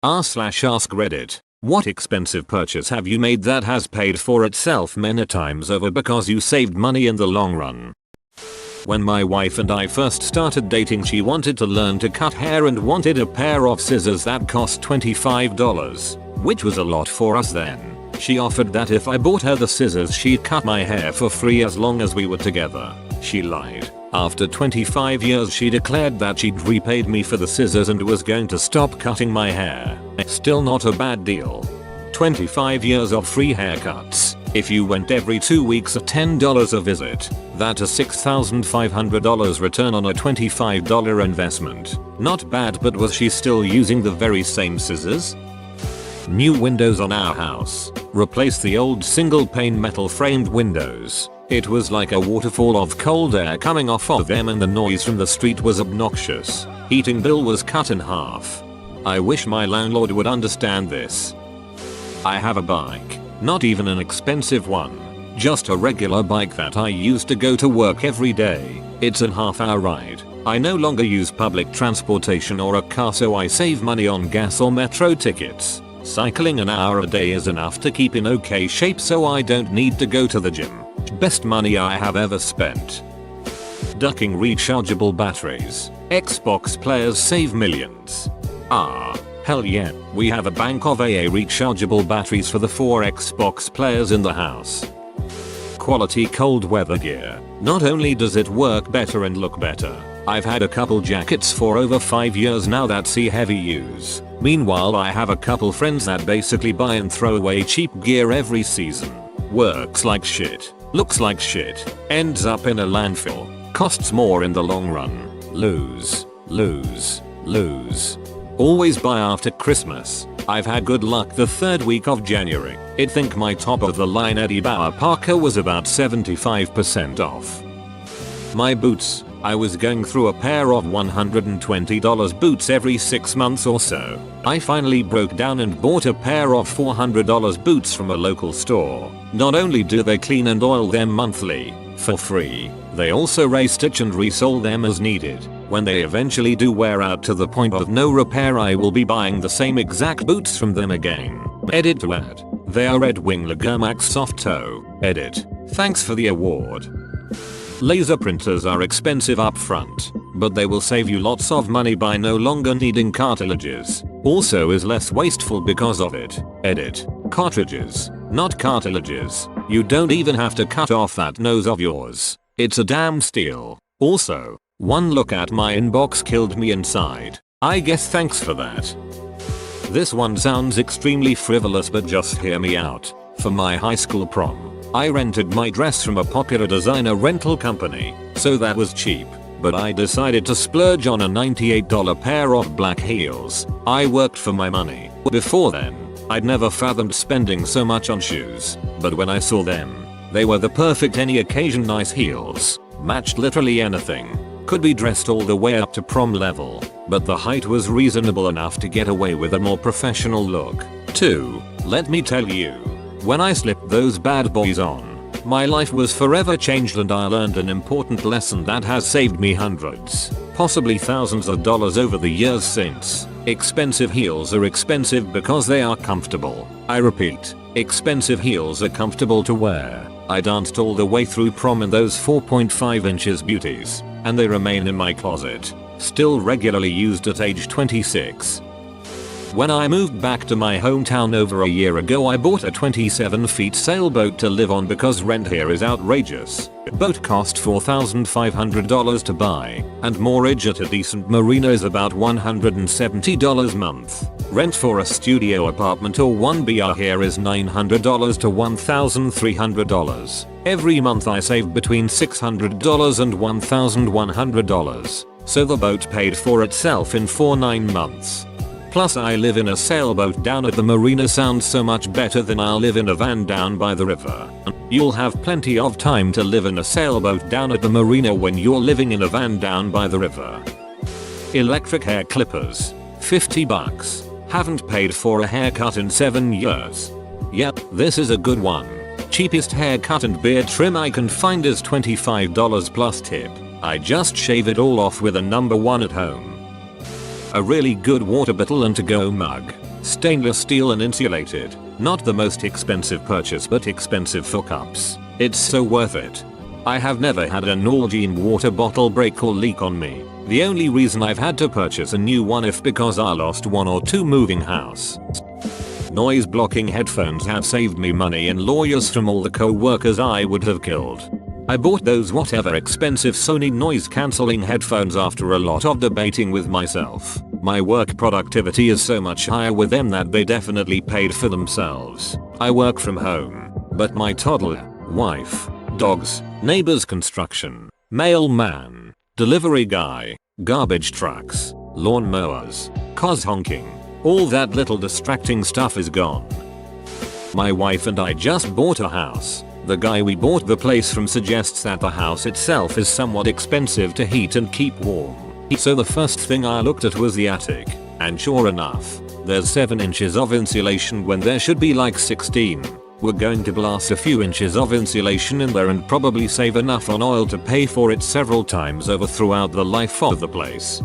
r/AskReddit. What expensive purchase have you made that has paid for itself many times over because you saved money in the long run? When my wife and I first started dating, she wanted to learn to cut hair and wanted a pair of scissors that cost $25, which was a lot for us then. She offered that if I bought her the scissors she'd cut my hair for free as long as we were together. She lied. After 25 years she declared that she'd repaid me for the scissors and was going to stop cutting my hair. Still not a bad deal. 25 years of free haircuts. If you went every 2 weeks at $10 a visit, that's a $6,500 return on a $25 investment. Not bad, but was she still using the very same scissors? New windows on our house. Replaced the old single pane metal framed windows. It was like a waterfall of cold air coming off of them and the noise from the street was obnoxious. Heating bill was cut in half. I wish my landlord would understand this. I have a bike. Not even an expensive one. Just a regular bike that I use to go to work every day. It's a half-hour ride. I no longer use public transportation or a car, so I save money on gas or metro tickets. Cycling an hour a day is enough to keep in okay shape, so I don't need to go to the gym. Best money I have ever spent. Ducking rechargeable batteries. Xbox players save millions. Hell yeah, we have a bank of AA rechargeable batteries for the 4 Xbox players in the house. Quality cold weather gear. Not only does it work better and look better, I've had a couple jackets for over 5 years now that see heavy use. Meanwhile I have a couple friends that basically buy and throw away cheap gear every season. Works like shit, looks like shit, ends up in a landfill, costs more in the long run. Lose, lose, lose. Always buy after Christmas. I've had good luck the 3rd week of January. I think my top of the line Eddie Bauer parka was about 75% off. My boots. I was going through a pair of $120 boots every 6 months or so. I finally broke down and bought a pair of $400 boots from a local store. Not only do they clean and oil them monthly, for free, they also re-stitch and resole them as needed. When they eventually do wear out to the point of no repair, I will be buying the same exact boots from them again. Edit to add. They are Red Wing Lagermax Soft Toe. Edit. Thanks for the award. Laser printers are expensive up front, but they will save you lots of money by no longer needing cartilages. Also is less wasteful because of it. Edit. Cartridges, not cartilages. You don't even have to cut off that nose of yours. It's a damn steal. Also, one look at my inbox killed me inside. I guess thanks for that. This one sounds extremely frivolous, but just hear me out. For my high school prom, I rented my dress from a popular designer rental company, so that was cheap. But I decided to splurge on a $98 pair of black heels. I worked for my money. Before then, I'd never fathomed spending so much on shoes, but when I saw them, they were the perfect any occasion nice heels. Matched literally anything. Could be dressed all the way up to prom level, but the height was reasonable enough to get away with a more professional look. 2. Let me tell you, when I slipped those bad boys on, my life was forever changed and I learned an important lesson that has saved me hundreds, possibly thousands of dollars over the years since. Expensive heels are expensive because they are comfortable. I repeat, expensive heels are comfortable to wear. I danced all the way through prom in those 4.5 inches beauties, and they remain in my closet, still regularly used at age 26. When I moved back to my hometown over a year ago, I bought a 27 feet sailboat to live on because rent here is outrageous. Boat cost $4,500 to buy, and mortgage at a decent marina is about $170 a month. Rent for a studio apartment or 1BR here is $900 to $1,300. Every month I save between $600 and $1,100, so the boat paid for itself in 9 months. Plus I live in a sailboat down at the marina. Sounds so much better than I'll live in a van down by the river. You'll have plenty of time to live in a sailboat down at the marina when you're living in a van down by the river. Electric hair clippers. $50. Haven't paid for a haircut in 7 years. Yep, this is a good one. Cheapest haircut and beard trim I can find is $25 plus tip. I just shave it all off with a number 1 at home. A really good water bottle and to-go mug. Stainless steel and insulated. Not the most expensive purchase but expensive for cups. It's so worth it. I have never had an Nalgene water bottle break or leak on me. The only reason I've had to purchase a new one is because I lost one or two moving house. Noise blocking headphones have saved me money and lawyers from all the co-workers I would have killed. I bought those whatever expensive Sony noise cancelling headphones after a lot of debating with myself. My work productivity is so much higher with them that they definitely paid for themselves. I work from home, but my toddler, wife, dogs, neighbors, construction, mailman, delivery guy, garbage trucks, lawn mowers, cars honking, all that little distracting stuff is gone. My wife and I just bought a house. The guy we bought the place from suggests that the house itself is somewhat expensive to heat and keep warm. So the first thing I looked at was the attic, and sure enough, there's 7 inches of insulation when there should be like 16. We're going to blast a few inches of insulation in there and probably save enough on oil to pay for it several times over throughout the life of the place.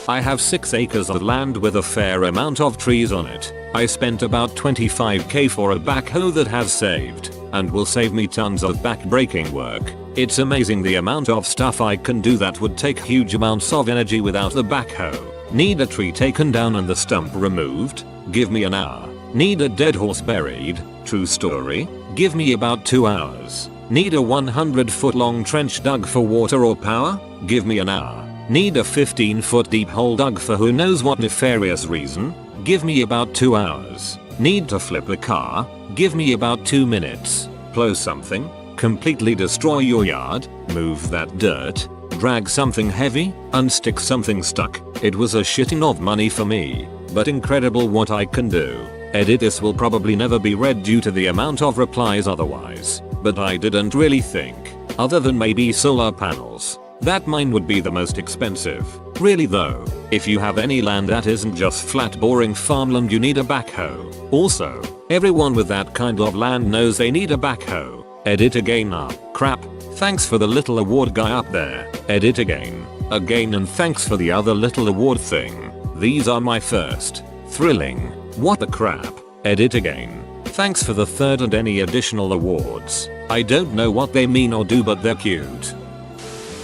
I have 6 acres of land with a fair amount of trees on it. I spent about $25k for a backhoe that has saved, and will save me tons of back-breaking work. It's amazing the amount of stuff I can do that would take huge amounts of energy without the backhoe. Need a tree taken down and the stump removed? Give me an hour. Need a dead horse buried? True story? Give me about 2 hours. Need a 100-foot long trench dug for water or power? Give me an hour. Need a 15-foot deep hole dug for who knows what nefarious reason? Give me about 2 hours. Need to flip a car? Give me about 2 minutes. Plow something? Completely destroy your yard? Move that dirt? Drag something heavy? Unstick something stuck? It was a shitting of money for me, but incredible what I can do. Edit: this will probably never be read due to the amount of replies otherwise, but I didn't really think, other than maybe solar panels, that mine would be the most expensive. Really though, if you have any land that isn't just flat boring farmland, you need a backhoe. Also, everyone with that kind of land knows they need a backhoe. Edit again. Crap. Thanks for the little award guy up there. Edit again. And thanks for the other little award thing. These are my first. Thrilling. What the crap. Edit again. Thanks for the third and any additional awards. I don't know what they mean or do, but they're cute.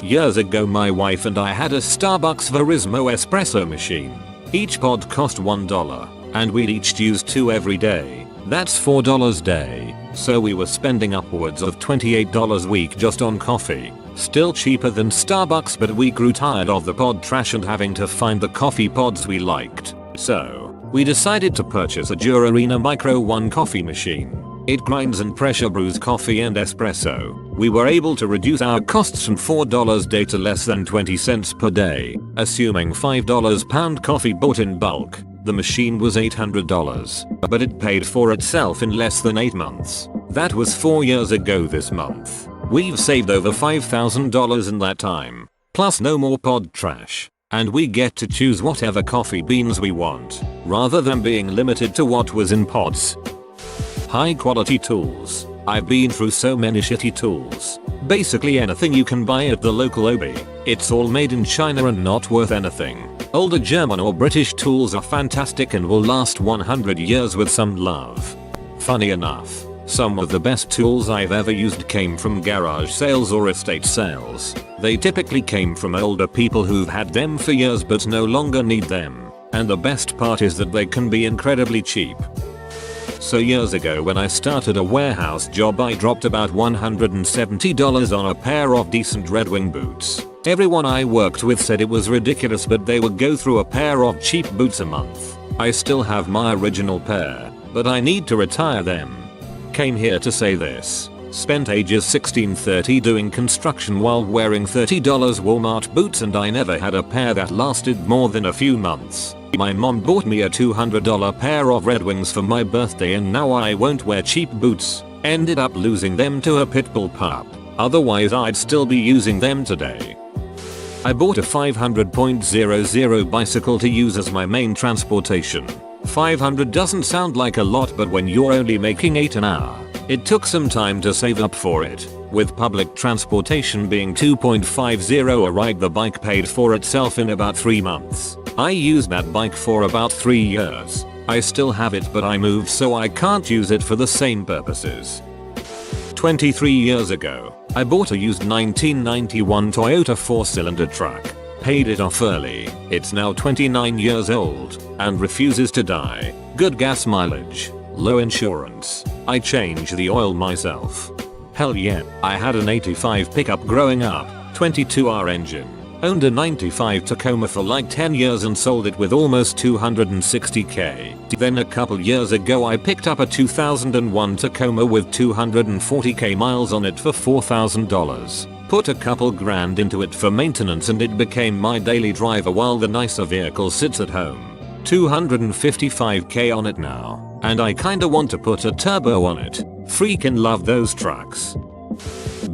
Years ago my wife and I had a Starbucks Verismo espresso machine. Each pod cost $1, and we'd each use 2 every day. That's $4 a day, so we were spending upwards of $28 a week just on coffee. Still cheaper than Starbucks, but we grew tired of the pod trash and having to find the coffee pods we liked. So, we decided to purchase a Durarina Micro 1 coffee machine. It grinds and pressure brews coffee and espresso. We were able to reduce our costs from $4 a day to less than 20 cents per day, assuming $5 pound coffee bought in bulk. The machine was $800, but it paid for itself in less than 8 months. That was 4 years ago this month. We've saved over $5,000 in that time. Plus no more pod trash. And we get to choose whatever coffee beans we want, rather than being limited to what was in pods. High quality tools. I've been through so many shitty tools. Basically anything you can buy at the local OB. It's all made in China and not worth anything. Older German or British tools are fantastic and will last 100 years with some love. Funny enough, some of the best tools I've ever used came from garage sales or estate sales. They typically came from older people who've had them for years but no longer need them. And the best part is that they can be incredibly cheap. So years ago when I started a warehouse job, I dropped about $170 on a pair of decent Red Wing boots. Everyone I worked with said it was ridiculous, but they would go through a pair of cheap boots a month. I still have my original pair, but I need to retire them. Came here to say this. Spent ages 16-30 doing construction while wearing $30 Walmart boots, and I never had a pair that lasted more than a few months. My mom bought me a $200 pair of Red Wings for my birthday, and now I won't wear cheap boots. Ended up losing them to a pit bull pup. Otherwise I'd still be using them today. I bought a 500.00 bicycle to use as my main transportation. 500 doesn't sound like a lot, but when you're only making 8 an hour, it took some time to save up for it. With public transportation being $2.50 a ride, the bike paid for itself in about 3 months. I used that bike for about 3 years. I still have it but I moved so I can't use it for the same purposes. 23 years ago, I bought a used 1991 Toyota 4-cylinder truck. Paid it off early. It's now 29 years old and refuses to die. Good gas mileage, low insurance. I change the oil myself. Hell yeah. I had an 85 pickup growing up, 22R engine. Owned a 95 Tacoma for like 10 years and sold it with almost 260k. Then a couple years ago I picked up a 2001 Tacoma with 240k miles on it for $4,000. Put a couple grand into it for maintenance and it became my daily driver while the nicer vehicle sits at home. 255k on it now. And I kinda want to put a turbo on it. Freaking love those trucks.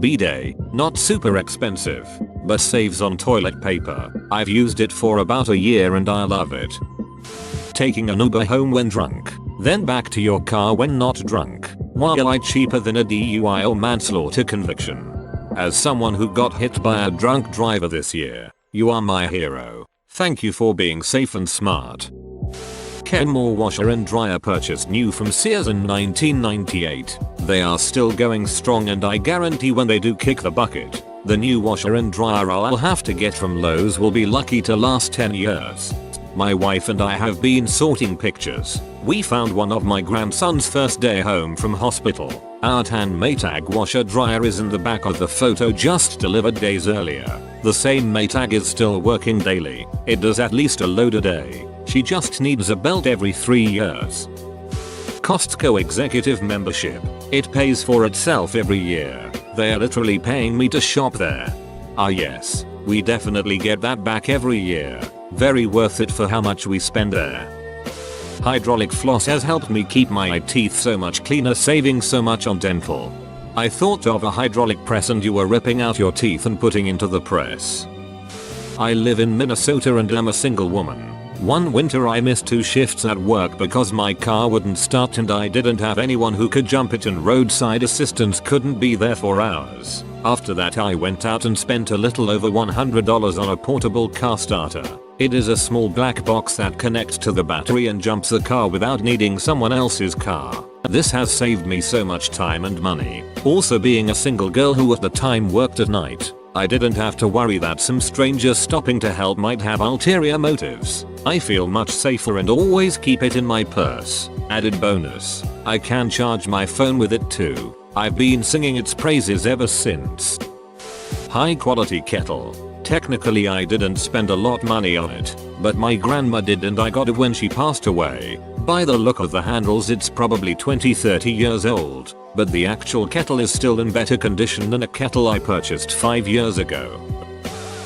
B-Day, not super expensive, but saves on toilet paper. I've used it for about a year and I love it. Taking an Uber home when drunk, then back to your car when not drunk. Why cheaper than a DUI or manslaughter conviction? As someone who got hit by a drunk driver this year, you are my hero. Thank you for being safe and smart. Kenmore washer and dryer purchased new from Sears in 1998. They are still going strong and I guarantee when they do kick the bucket, the new washer and dryer I'll have to get from Lowe's will be lucky to last 10 years. My wife and I have been sorting pictures. We found one of my grandson's first day home from hospital. Our tan Maytag washer dryer is in the back of the photo just delivered days earlier. The same Maytag is still working daily. It does at least a load a day. She just needs a belt every 3 years. Costco executive membership. It pays for itself every year. They are literally paying me to shop there. Ah yes, we definitely get that back every year. Very worth it for how much we spend there. Hydraulic floss has helped me keep my teeth so much cleaner, saving so much on dental. I thought of a hydraulic press and you were ripping out your teeth and putting into the press. I live in Minnesota and am a single woman. One winter I missed 2 shifts at work because my car wouldn't start and I didn't have anyone who could jump it and roadside assistance couldn't be there for hours. After that I went out and spent a little over $100 on a portable car starter. It is a small black box that connects to the battery and jumps the car without needing someone else's car. This has saved me so much time and money. Also, being a single girl who at the time worked at night, I didn't have to worry that some stranger stopping to help might have ulterior motives. I feel much safer and always keep it in my purse. Added bonus, I can charge my phone with it too. I've been singing its praises ever since. High quality kettle. Technically I didn't spend a lot money on it, but my grandma did and I got it when she passed away. By the look of the handles it's probably 20-30 years old, but the actual kettle is still in better condition than a kettle I purchased 5 years ago.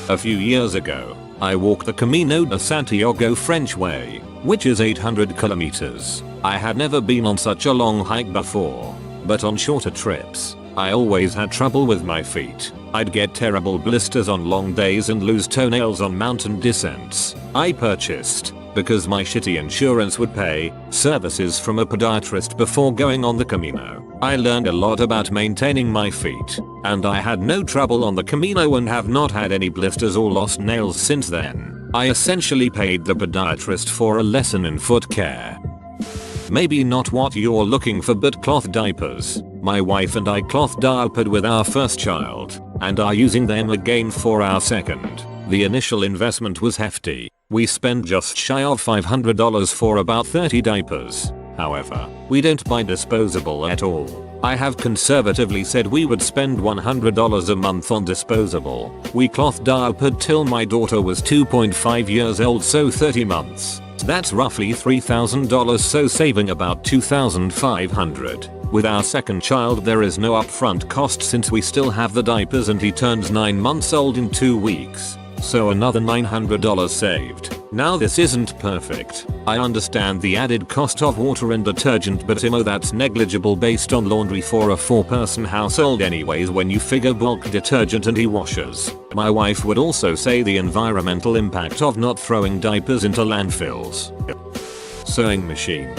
A few years ago, I walked the Camino de Santiago French way, which is 800 kilometers. I had never been on such a long hike before, but on shorter trips, I always had trouble with my feet. I'd get terrible blisters on long days and lose toenails on mountain descents. I purchased, because my shitty insurance would pay, services from a podiatrist before going on the Camino. I learned a lot about maintaining my feet, and I had no trouble on the Camino and have not had any blisters or lost nails since then. I essentially paid the podiatrist for a lesson in foot care. Maybe not what you're looking for, but cloth diapers. My wife and I cloth diapered with our first child, and are using them again for our second. The initial investment was hefty. We spent just shy of $500 for about 30 diapers. However, we don't buy disposable at all. I have conservatively said we would spend $100 a month on disposable. We cloth diapered till my daughter was 2.5 years old, so 30 months. That's roughly $3,000, so saving about $2,500. With our second child there is no upfront cost since we still have the diapers and he turns 9 months old in 2 weeks. So another $900 saved. Now this isn't perfect. I understand the added cost of water and detergent, but that's negligible based on laundry for a 4-person household anyways when you figure bulk detergent and e-washers. My wife would also say the environmental impact of not throwing diapers into landfills. Sewing machine.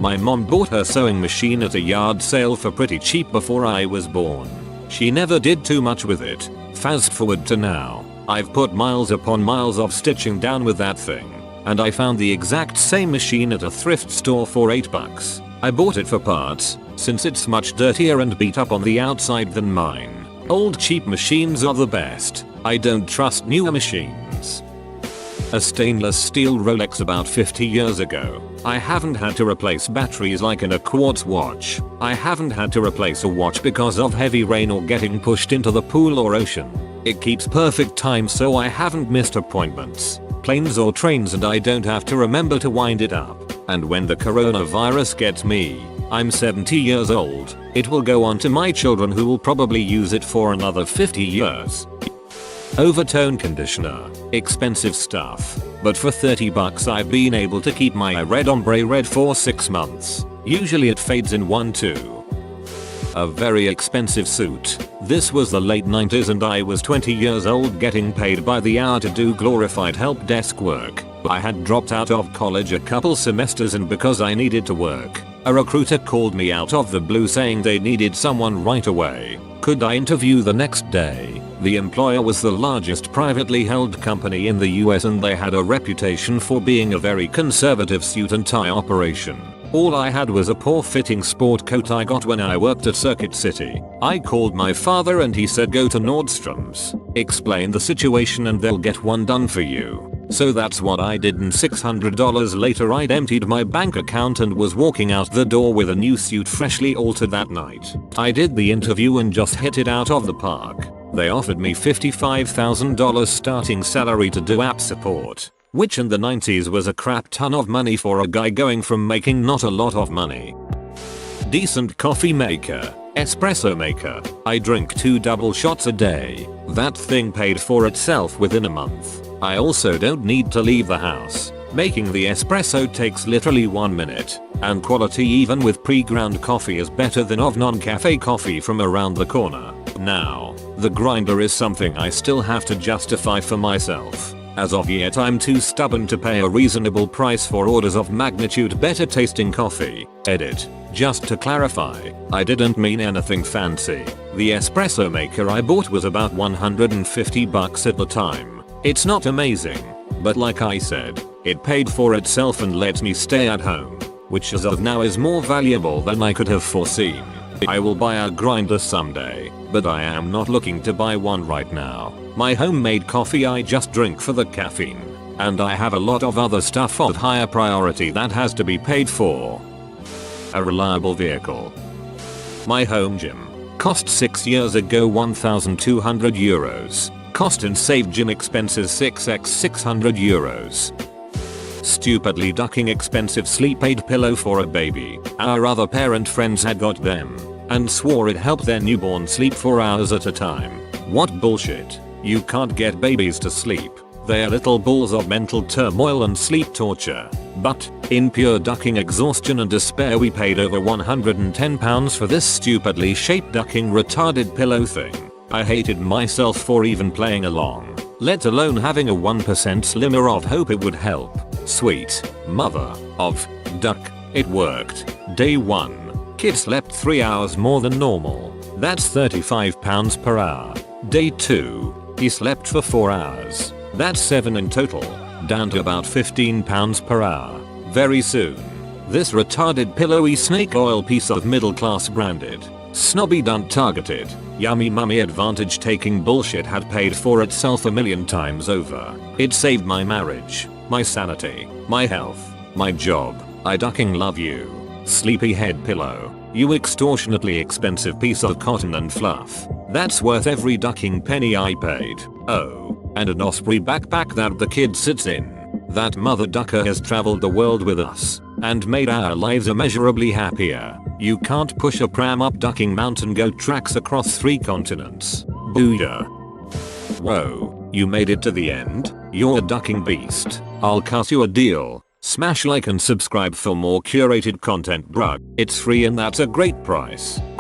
My mom bought her sewing machine at a yard sale for pretty cheap before I was born. She never did too much with it. Fast forward to now. I've put miles upon miles of stitching down with that thing. and I found the exact same machine at a thrift store for $8. I bought it for parts, since it's much dirtier and beat up on the outside than mine. Old cheap machines are the best. I don't trust newer machines. A stainless steel Rolex about 50 years ago. I haven't had to replace batteries like in a quartz watch. I haven't had to replace a watch because of heavy rain or getting pushed into the pool or ocean. It keeps perfect time so I haven't missed appointments, planes or trains, and I don't have to remember to wind it up. And when the coronavirus gets me, I'm 70 years old, it will go on to my children who will probably use it for another 50 years. Overtone conditioner. Expensive stuff. But for $30 I've been able to keep my red ombre red for 6 months. Usually it fades in 1-2. A very expensive suit. This was the late 90s and I was 20 years old getting paid by the hour to do glorified help desk work. I had dropped out of college a couple semesters, and because I needed to work, a recruiter called me out of the blue saying they needed someone right away. Could I interview the next day? The employer was the largest privately held company in the US and they had a reputation for being a very conservative suit and tie operation. All I had was a poor fitting sport coat I got when I worked at Circuit City. I called my father and he said go to Nordstrom's, explain the situation and they'll get one done for you. So that's what I did, and $600 later I'd emptied my bank account and was walking out the door with a new suit freshly altered that night. I did the interview and just hit it out of the park. They offered me $55,000 starting salary to do app support, which in the 90s was a crap ton of money for a guy going from making not a lot of money. Decent coffee maker. Espresso maker. I drink 2 double shots a day. That thing paid for itself within a month. I also don't need to leave the house. Making the espresso takes literally 1 minute, and quality even with pre-ground coffee is better than of non-cafe coffee from around the corner. Now, the grinder is something I still have to justify for myself. As of yet I'm too stubborn to pay a reasonable price for orders of magnitude better tasting coffee. Edit. Just to clarify, I didn't mean anything fancy. The espresso maker I bought was about $150 at the time. It's not amazing, but like I said, it paid for itself and lets me stay at home, which as of now is more valuable than I could have foreseen. I will buy a grinder someday, but I am not looking to buy one right now. My homemade coffee I just drink for the caffeine, and I have a lot of other stuff of higher priority that has to be paid for. A reliable vehicle. My home gym. Cost 6 years ago €1,200. Cost and saved gym expenses 6x €600. Stupidly ducking expensive sleep aid pillow for a baby. Our other parent friends had got them, and swore it helped their newborn sleep for hours at a time. What bullshit. You can't get babies to sleep. They are little balls of mental turmoil and sleep torture. But, in pure ducking exhaustion and despair we paid over £110 for this stupidly shaped ducking retarded pillow thing. I hated myself for even playing along, let alone having a 1% slimmer of hope it would help. Sweet mother of duck. It worked. Day 1. Kid slept 3 hours more than normal. That's £35 per hour. Day 2. He slept for 4 hours. That's 7 in total. Down to about £15 per hour. Very soon, this retarded pillowy snake oil piece of middle class branded, snobby dunt targeted, yummy mummy advantage taking bullshit had paid for itself a million times over. It saved my marriage, my sanity, my health, my job. I ducking love you. Sleepyhead pillow. You extortionately expensive piece of cotton and fluff. That's worth every ducking penny I paid. Oh, and an Osprey backpack that the kid sits in. That mother ducker has traveled the world with us and made our lives immeasurably happier. You can't push a pram up ducking mountain goat tracks across 3 continents. Booyah. Whoa, you made it to the end? You're a ducking beast. I'll cut you a deal. Smash like and subscribe for more curated content, bruh. It's free and that's a great price.